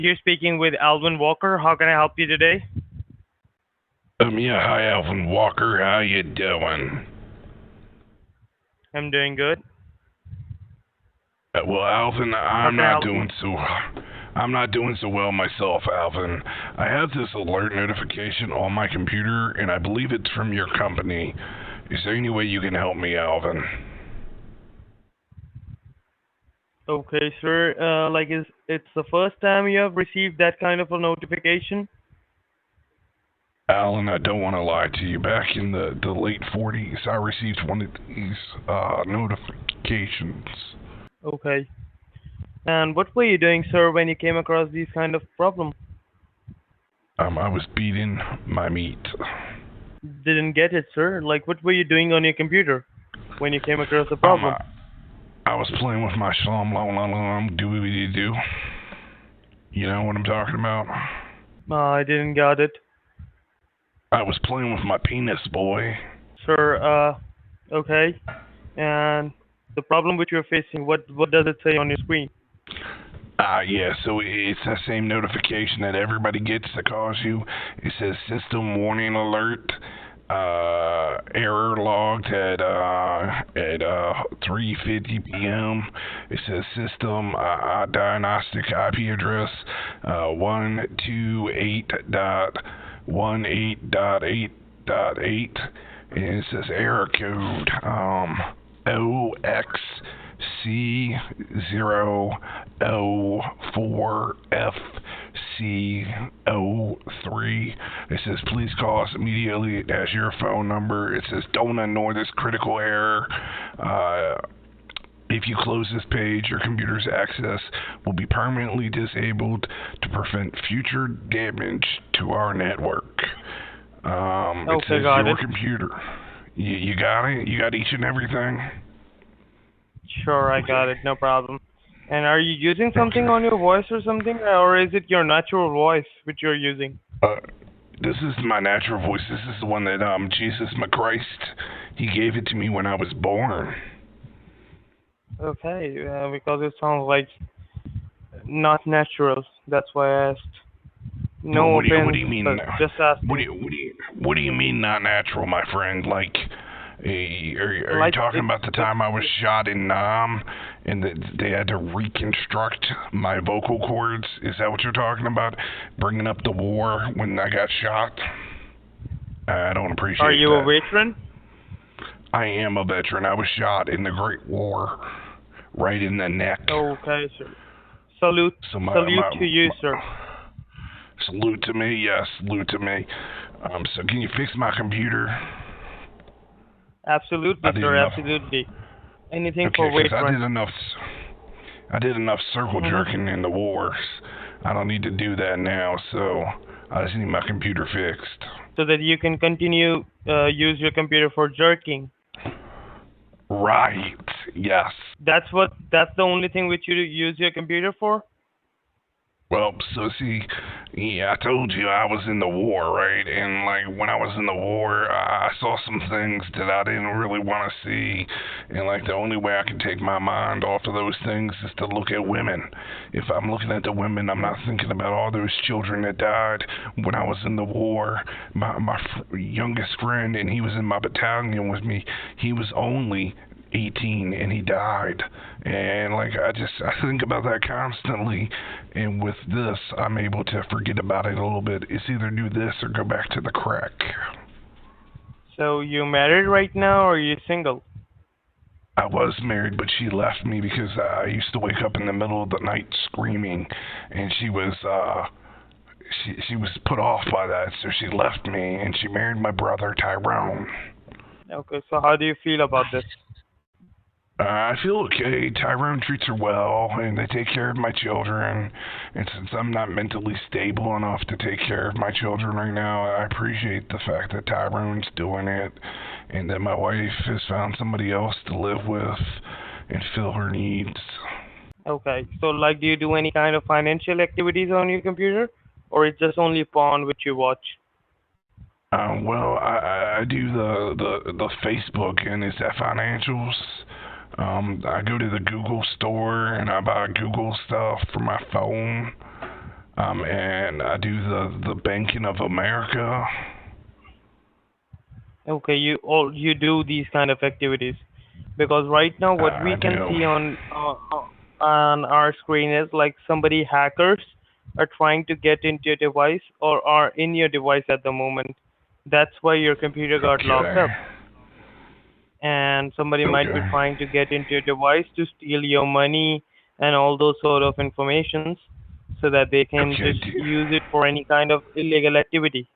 You're speaking with Alvin Walker. How can I help you today? Yeah, hi Alvin Walker, how you doing? I'm doing good. Well, Alvin, How can I help you? I'm not doing so well myself, Alvin. I have this alert notification on my computer, and I believe it's from your company. Is there any way you can help me, Alvin? Okay, sir. Is it's the first time you have received that kind of a notification? Alan, I don't want to lie to you. Back in the late 40s, I received one of these notifications. Okay. And what were you doing, sir, when you came across these kind of problem? I was beating my meat. Didn't get it, sir. Like, what were you doing on your computer when you came across the Um, problem? I, I was playing with my shlum, do do. You know what I'm talking about? I didn't get it, I was playing with my penis, boy. sir. Okay. And the problem which you're facing, what does it say on your screen? Yeah, so it's that same notification that everybody gets that calls you. It says system warning alert. Error logged at 3:50 p.m. It says system diagnostic IP address 128.18.8.8, and it says error code OXC004FC03. It says, please call us immediately. That's your phone number. It says, don't ignore this critical error. If you close this page, your computer's access will be permanently disabled to prevent future damage to our network. It Okay, says got your it. computer. You got it? You got each and everything? Sure, I got Okay. it. No problem. And are you using something Okay. on your voice or something, or is it your natural voice which you're using? Uh, this is my natural voice. This is the one that Jesus Christ, he gave it to me when I was born. Okay, because it sounds like not natural. That's why I asked. Well, No what do offense, you mean? but just asking. What do you mean not natural, my friend? Like, are you Like talking about the it's time I was shot in Nam and they had to reconstruct my vocal cords? Is that what you're talking about? Bringing up the war when I got shot? I don't Are appreciate you a that. veteran? I am a veteran. I was shot in the Great War, right in the neck. Okay, sir. Salute, So my salute my, to you, my sir. salute to me, yes, salute to me. So can you fix my computer? I Absolutely, did sir. enough. Absolutely. Anything Okay, for 'cause veteran. I did enough circle Mhm. jerking in the wars. I don't need to do that now, so I just need my computer fixed. So that you can continue use your computer for jerking. Right. Yes. That's the only thing which you use your computer for? Well, so see, yeah, I told you I was in the war, right? And like when I was in the war, I saw some things that I didn't really want to see, and like the only way I can take my mind off of those things is to look at women. If I'm looking at the women, I'm not thinking about all those children that died when I was in the war. My youngest friend, and he was in my battalion with me. He was only 18 and he died, and like I think about that constantly, and with this I'm able to forget about it a little bit. It's either do this or go back to the crack. So you married right now, or you single? I was married, but she left me because I used to wake up in the middle of the night screaming, and she was put off by that, so she left me and she married my brother Tyrone. Okay, so how do you feel about this? I feel okay. Tyrone treats her well, and they take care of my children. And since I'm not mentally stable enough to take care of my children right now, I appreciate the fact that Tyrone's doing it, and that my wife has found somebody else to live with and fill her needs. Okay, so like, do you do any kind of financial activities on your computer, or it's just only porn which you watch? Well, I do the Facebook, and it's at financials. I go to the Google store and I buy Google stuff for my phone. And I do the Banking of America. Okay, you do these kind of activities because right now what I we can do. see on our screen is like somebody hackers are trying to get into your device or are in your device at the moment. That's why your computer got locked Okay. up, and somebody might be Okay. trying to get into your device to steal your money and all those sort of informations so that they can Okay. just use it for any kind of illegal activity.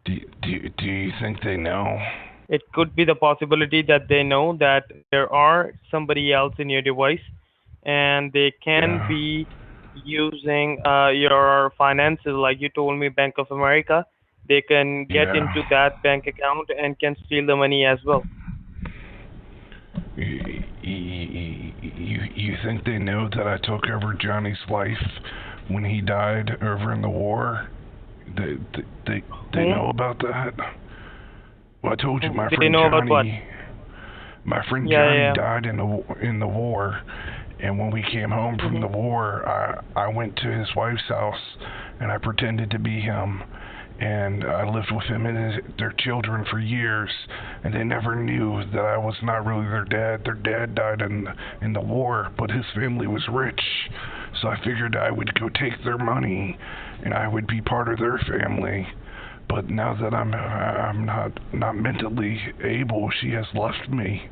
Do you think they know? It could be the possibility that they know that there are somebody else in your device and they can Yeah. be using your finances, like you told me, Bank of America. They can get Yeah. into that bank account and can steal the money as well. You think they know that I took over Johnny's life when he died over in the war? They Whom? know about that? Well, I told you They know about what? my friend Yeah, Johnny yeah, died in the war, and when we came home yeah. from the war, I went to his wife's house and I pretended to be him, and I lived with him and their children for years, and they never knew that I was not really their dad. Their dad died in the war, but his family was rich, so I figured I would go take their money, and I would be part of their family. But now that I'm not mentally able, she has left me.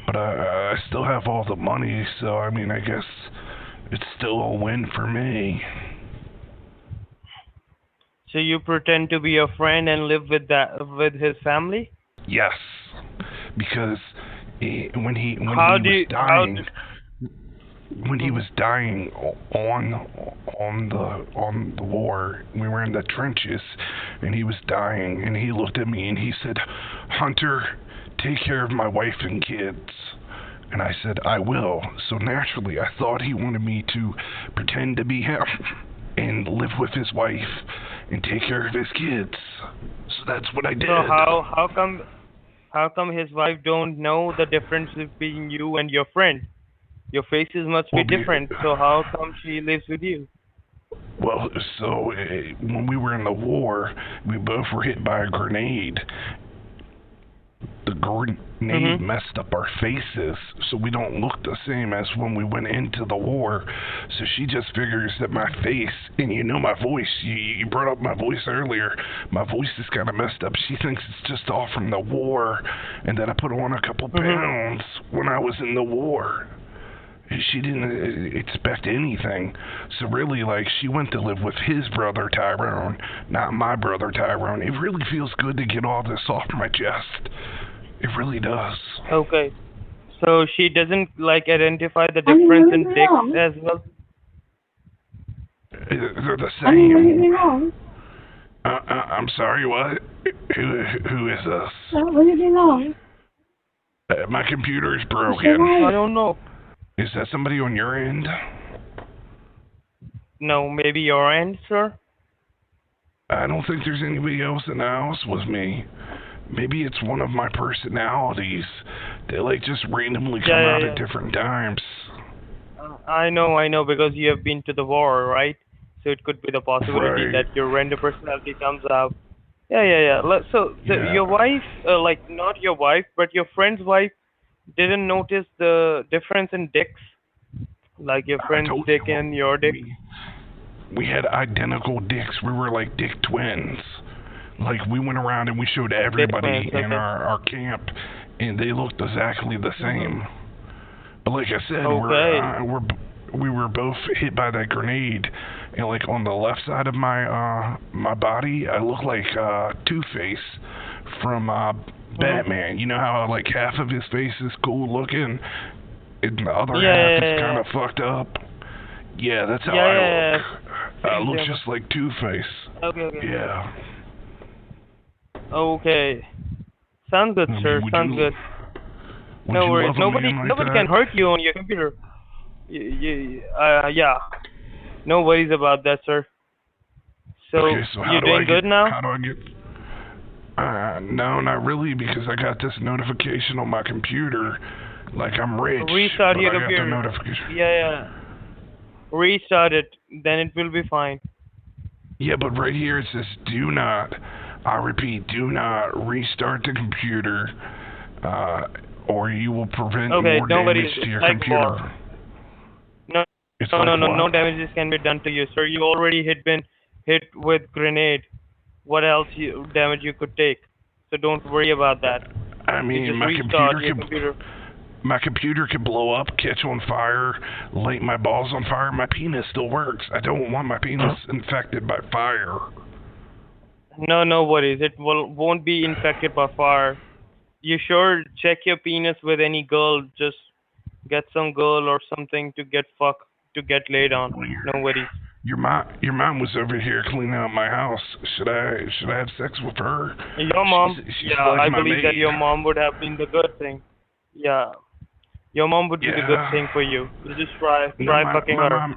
But I still have all the money, so I mean I guess it's still a win for me. So you pretend to be a friend and live with his family? Yes, because when he was How do? dying, when he Mhm. was dying on the war, we were in the trenches, and he was dying, and he looked at me and he said, "Hunter, take care of my wife and kids." And I said, "I will." So naturally, I thought he wanted me to pretend to be him and live with his wife and take care of his kids. So that's what I So did. how come his wife don't know the difference between you and your friend? Your faces must be Well, different. So how come she lives with you? well, so when we were in the war, we both were hit by a grenade. The grenade Mhm. messed up our faces, so we don't look the same as when we went into the war. So she just figures that my face, and you know my voice, you brought up my voice earlier, my voice is kind of messed up. She thinks it's just all from the war, and that I put on a couple Mhm. pounds when I was in the war. She didn't expect anything. So really, like, she went to live with his brother Tyrone, not my brother Tyrone. It really feels good to get all this off my chest. It really does. Okay. So she doesn't like identify the I mean, difference would it in be dicks wrong? as well. They're the I mean, would it same. be wrong? I'm sorry, what? Who is this? Would it be wrong? My computer is Should broken. I I? don't know. Is that somebody on your end? No, maybe your end, sir. I don't think there's anybody else in the house with me. Maybe it's one of my personalities. They like just randomly come Yeah, out yeah, at different times. yeah. I know, because you have been to the war, right? So it could be the possibility Right. that your random personality comes out. Yeah, yeah, yeah. So Yeah. your wife, like not your wife, but your friend's wife, didn't notice the difference in dicks, like your I friend's told dick you and your dick. we had identical dicks. We were like dick twins. Like we went around and we showed Dick twins, everybody in okay. our camp, and they looked exactly the Mhm. same. But like I said, Okay. we were both hit by that grenade, and like on the left side of my body, I look like Two Face from Mhm. Batman. You know how like half of his face is cool looking, and the other Yeah, half yeah, is yeah, kind yeah. of fucked up. Yeah, that's how Yeah, I yeah, look. yeah. I Same, look same. just like Two Face. Okay, okay. Yeah. Okay. Sounds good, I mean, sir. Sounds good. would No you worries. love a man like Nobody that? can hurt you on your computer. Yeah. No worries about that, sir. Okay, So so you're doing good now? how do I get no, not really, because I got this notification on my computer, like I'm rich, Restart but your I got the computer. notification. Yeah, yeah. Restart it, then it will be fine. Yeah, but right here it says do not. I repeat, do not restart the computer, uh, or you will prevent Okay, more don't damage worry. to It's your like war. computer. No, It's no, no, like no. what? No damages can be done to you, sir. You already hit been hit with grenade. What else damage you could take? So don't worry about that. I You mean, just restart your computer. my computer could blow up, catch on fire, light my balls on fire. My penis still works. I don't want my penis infected by fire. No, no worries. It won't be infected by fire. You sure check your penis with any girl. Just get some girl or something to get to get laid on. No worries. Your mom was over here cleaning out my house. Should I have sex with her? Your She's mom, she's yeah, like I my believe that maid. your mom would have been the good thing. Yeah, your mom would be the good thing Yeah. for you. You just try No, try fucking her.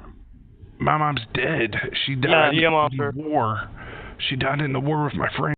my mom's dead. She Yeah, died your mom, in sir. the war. She died in the war with my friend.